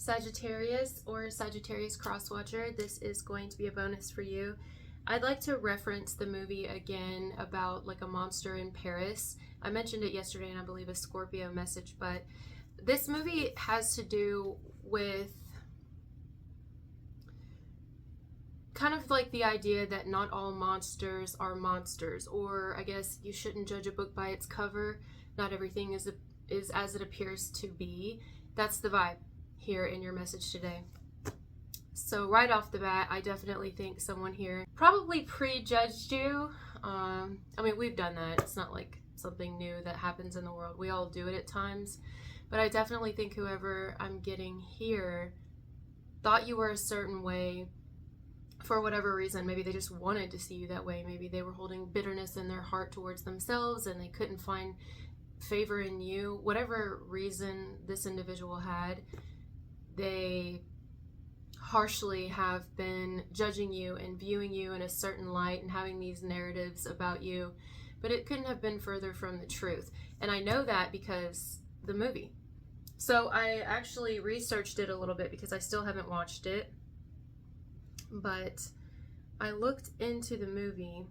Sagittarius or Sagittarius Crosswatcher, this is going to be a bonus for you. I'd like to reference the movie again about like a monster in Paris. I mentioned it yesterday in I believe a Scorpio message, but this movie has to do with kind of like the idea that not all monsters are monsters, or I guess you shouldn't judge a book by its cover. Not everything is as it appears to be. That's the vibe here in your message today. So right off the bat, I definitely think someone here probably prejudged you. I mean, we've done that. It's not like something new that happens in the world. We all do it at times. But I definitely think whoever I'm getting here thought you were a certain way for whatever reason. Maybe they just wanted to see you that way. Maybe they were holding bitterness in their heart towards themselves and they couldn't find favor in you. Whatever reason this individual had, they harshly have been judging you and viewing you in a certain light and having these narratives about you, but it couldn't have been further from the truth. And I know that because the movie. So I actually researched it a little bit because I still haven't watched it, but I looked into the movie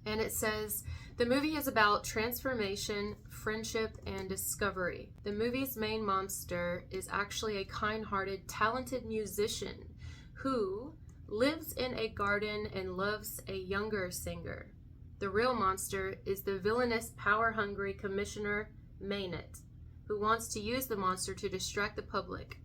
and it says the movie is about transformation, friendship, and discovery. The movie's main monster is actually a kind-hearted, talented musician who lives in a garden and loves a younger singer. The real monster is the villainous, power-hungry Commissioner Maynard, who wants to use the monster to distract the public.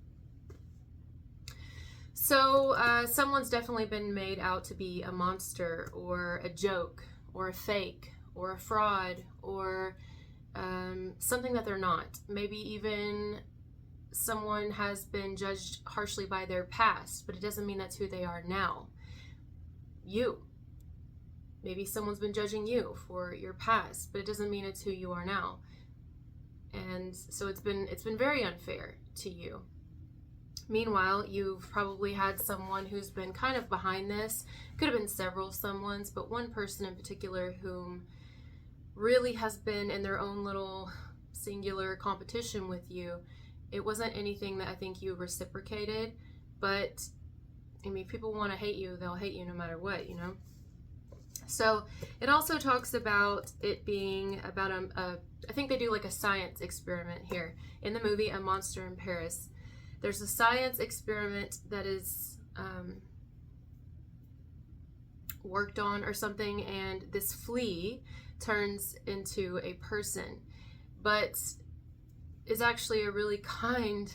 So someone's definitely been made out to be a monster or a joke or a fake or a fraud or something that they're not. Maybe even someone has been judged harshly by their past, but it doesn't mean that's who they are now. You. Maybe someone's been judging you for your past, but it doesn't mean it's who you are now. And so it's been very unfair to you. Meanwhile, you've probably had someone who's been kind of behind this. Could have been several someones, but one person in particular whom really has been in their own little singular competition with you. It wasn't anything that I think you reciprocated, but I mean, if people want to hate you, they'll hate you no matter what, you know? So it also talks about it being about I think they do like a science experiment here. In the movie, A Monster in Paris, there's a science experiment that is worked on or something, and this flea turns into a person, but is actually a really kind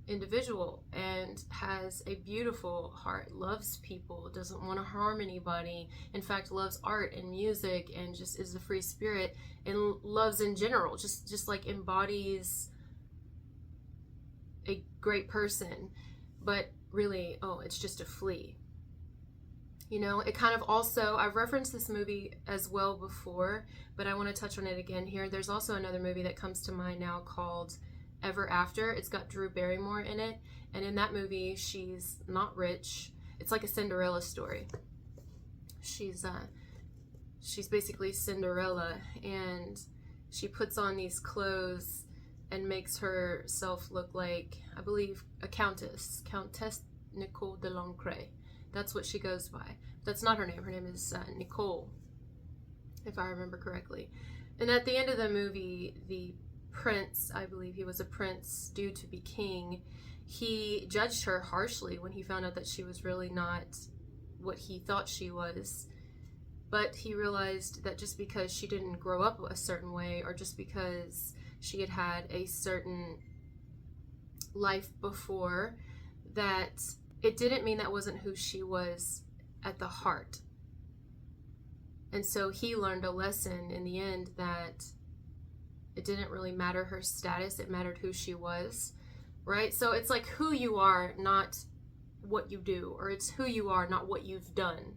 individual and has a beautiful heart, loves people, doesn't want to harm anybody, in fact loves art and music and just is a free spirit and loves in general, just like embodies a great person, but really, oh, it's just a flea. You know, it kind of also, I've referenced this movie as well before, but I want to touch on it again here. There's also another movie that comes to mind now called Ever After. It's got Drew Barrymore in it, and in that movie, she's not rich. It's like a Cinderella story. She's basically Cinderella, and she puts on these clothes and makes herself look like, I believe, a countess, Countess Nicole de Lancre. That's what she goes by. That's not her name. Her name is Nicole, if I remember correctly. And at the end of the movie, the prince, I believe he was a prince due to be king, he judged her harshly when he found out that she was really not what he thought she was. But he realized that just because she didn't grow up a certain way, or just because she had had a certain life before, that it didn't mean that wasn't who she was at the heart. And so he learned a lesson in the end that it didn't really matter her status, it mattered who she was, right? So it's like who you are, not what you do, or it's who you are, not what you've done.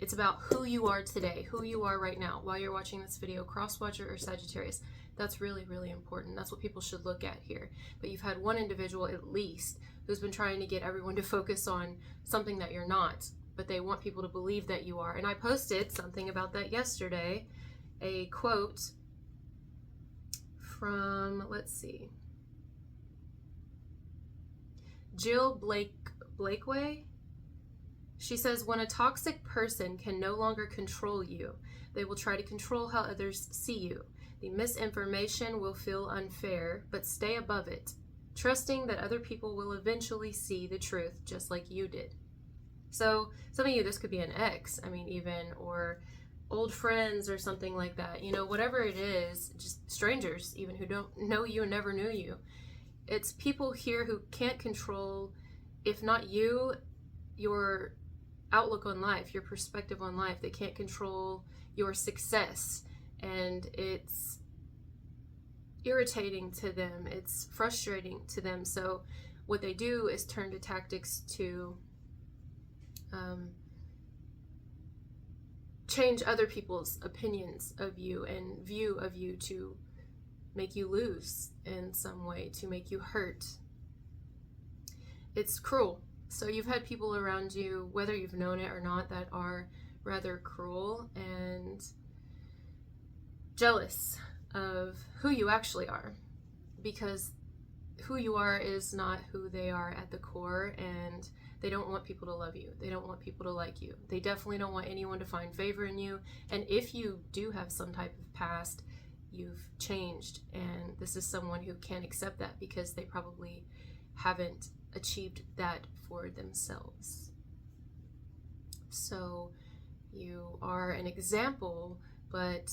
It's about who you are today, who you are right now, while you're watching this video, Crosswatcher or Sagittarius. That's really, really important. That's what people should look at here. But you've had one individual at least who's been trying to get everyone to focus on something that you're not, but they want people to believe that you are. And I posted something about that yesterday, a quote from, let's see, Jill Blakeway, she says, when a toxic person can no longer control you, they will try to control how others see you. The misinformation will feel unfair, but stay above it, trusting that other people will eventually see the truth just like you did. So some of you, this could be an ex, or old friends or something like that. Whatever it is, just strangers, even who don't know you and never knew you. It's people here who can't control, if not you, your outlook on life, your perspective on life. They can't control your success, and it's irritating to them, it's frustrating to them. So what they do is turn to tactics to change other people's opinions of you and view of you, to make you lose in some way, to make you hurt. It's cruel. So you've had people around you, whether you've known it or not, that are rather cruel and jealous of who you actually are, because who you are is not who they are at the core, and they don't want people to love you. They don't want people to like you. They definitely don't want anyone to find favor in you. And if you do have some type of past, you've changed, and this is someone who can't accept that because they probably haven't achieved that for themselves. So you are an example, but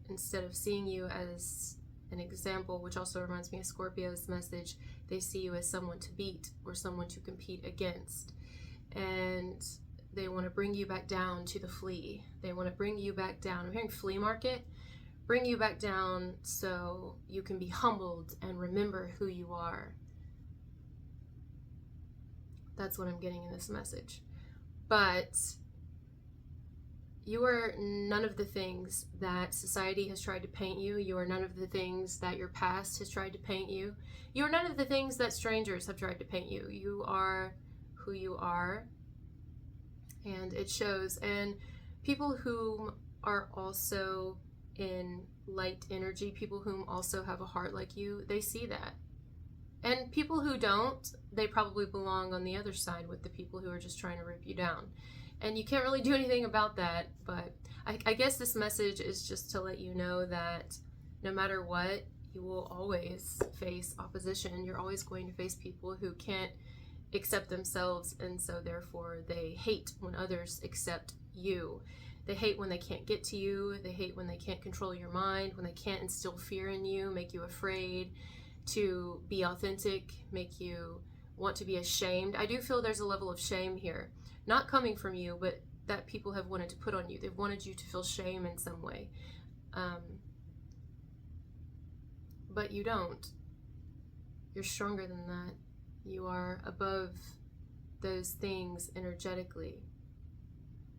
instead of seeing you as an example, which also reminds me of Scorpio's message, they see you as someone to beat or someone to compete against. And they want to bring you back down to the flea. They want to bring you back down. I'm hearing flea market. Bring you back down so you can be humbled and remember who you are. That's what I'm getting in this message. But you are none of the things that society has tried to paint you. You are none of the things that your past has tried to paint you. You are none of the things that strangers have tried to paint you. You are who you are, and it shows. And people who are also in light energy, people whom also have a heart like you, they see that. And people who don't, they probably belong on the other side with the people who are just trying to rip you down. And you can't really do anything about that, but I guess this message is just to let you know that no matter what, you will always face opposition. You're always going to face people who can't accept themselves, and so therefore they hate when others accept you. They hate when they can't get to you. They hate when they can't control your mind, when they can't instill fear in you, make you afraid to be authentic, make you want to be ashamed. I do feel there's a level of shame here, not coming from you, but that people have wanted to put on you. They've wanted you to feel shame in some way. But you don't. You're stronger than that. You are above those things energetically.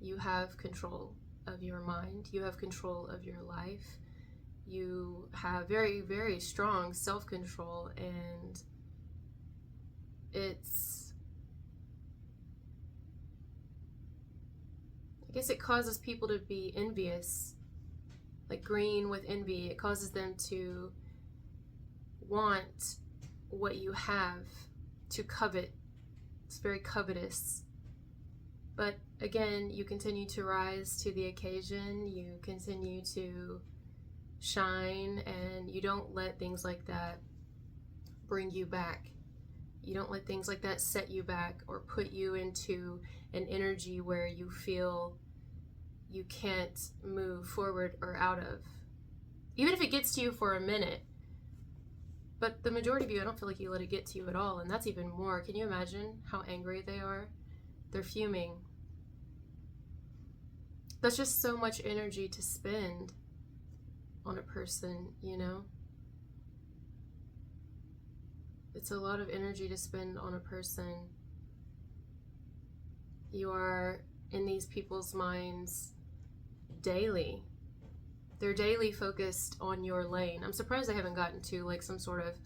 You have control of your mind. You have control of your life. You have very, very strong self-control, and I guess it causes people to be envious, like green with envy. It causes them to want what you have, to covet. It's very covetous. But again, you continue to rise to the occasion. You continue to shine, and you don't let things like that bring you back. You don't let things like that set you back or put you into an energy where you feel you can't move forward or out of. Even if it gets to you for a minute. But the majority of you, I don't feel like you let it get to you at all, and that's even more. Can you imagine how angry they are? They're fuming. That's just so much energy to spend on a person, you know? It's a lot of energy to spend on a person. You are in these people's minds daily. They're daily focused on your lane. I'm surprised they haven't gotten to like some sort of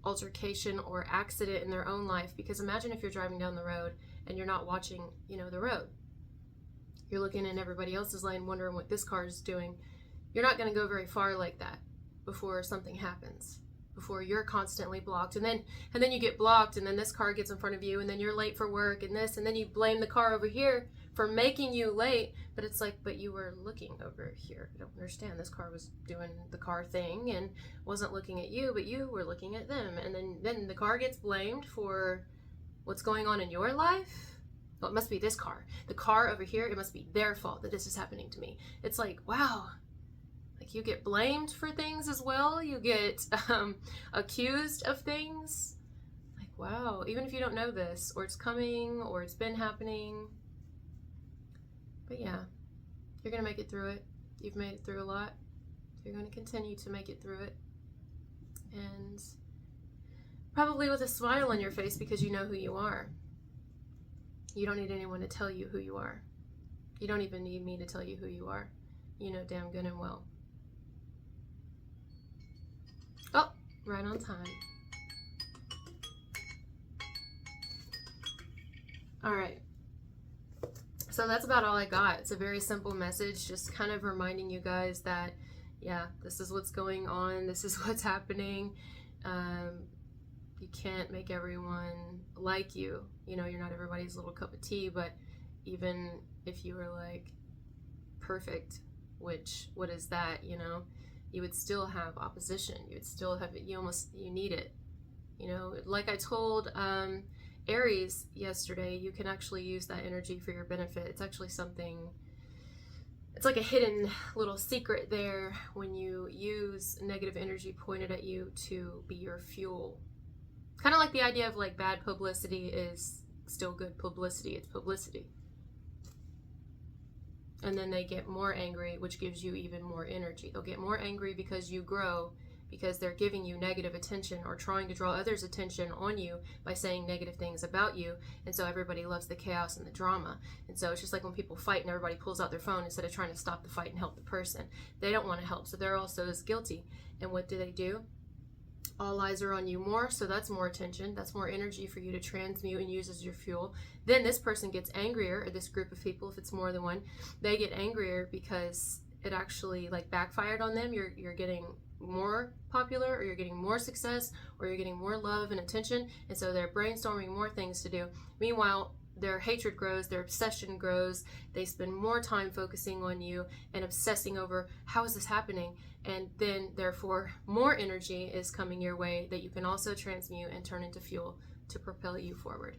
altercation or accident in their own life, because imagine if you're driving down the road and you're not watching, the road. You're looking in everybody else's lane, wondering what this car is doing. You're not going to go very far like that before something happens, before you're constantly blocked. And then you get blocked, and then this car gets in front of you, and then you're late for work, and then you blame the car over here for making you late. But it's like, but you were looking over here. I don't understand. This car was doing the car thing and wasn't looking at you, but you were looking at them. And then the car gets blamed for what's going on in your life. Well, it must be this car. The car over here, it must be their fault that this is happening to me. It's like, wow. Like, you get blamed for things as well. You get accused of things. Like, wow. Even if you don't know this, or it's coming, or it's been happening. But yeah, you're going to make it through it. You've made it through a lot. You're going to continue to make it through it. And probably with a smile on your face, because you know who you are. You don't need anyone to tell you who you are. You don't even need me to tell you who you are. You know damn good and well. Oh, right on time. All right. So that's about all I got. It's a very simple message, just kind of reminding you guys that, yeah, this is what's going on. This is what's happening. You can't make everyone like you. You know, you're not everybody's little cup of tea, but even if you were like perfect, which, what is that, you know? You would still have opposition. You would still have, you need it. You know, like I told Aries yesterday, you can actually use that energy for your benefit. It's actually something, it's like a hidden little secret there when you use negative energy pointed at you to be your fuel. Kind of like the idea of like bad publicity is still good publicity. It's publicity. And then they get more angry, which gives you even more energy. They'll get more angry because you grow, because they're giving you negative attention or trying to draw others' attention on you by saying negative things about you. And so everybody loves the chaos and the drama. And so it's just like when people fight and everybody pulls out their phone instead of trying to stop the fight and help the person. They don't want to help, so they're also as guilty. And what do? All eyes are on you more, so that's more attention. That's more energy for you to transmute and use as your fuel. Then this person gets angrier, or this group of people, if it's more than one, they get angrier because it actually like backfired on them. You're getting more popular, or you're getting more success, or you're getting more love and attention, and so they're brainstorming more things to do. Meanwhile, their hatred grows, their obsession grows. They spend more time focusing on you and obsessing over how is this happening, and then therefore more energy is coming your way that you can also transmute and turn into fuel to propel you forward.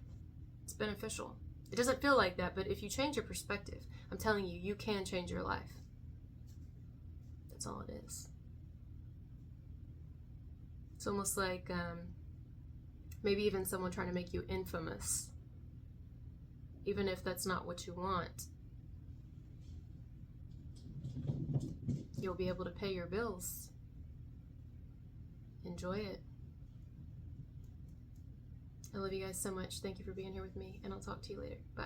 It's beneficial. It doesn't feel like that, but if you change your perspective, I'm telling you, you can change your life. That's all it is. It's almost like maybe even someone trying to make you infamous, even if that's not what you want. You'll be able to pay your bills. Enjoy it. I love you guys so much. Thank you for being here with me, and I'll talk to you later. Bye.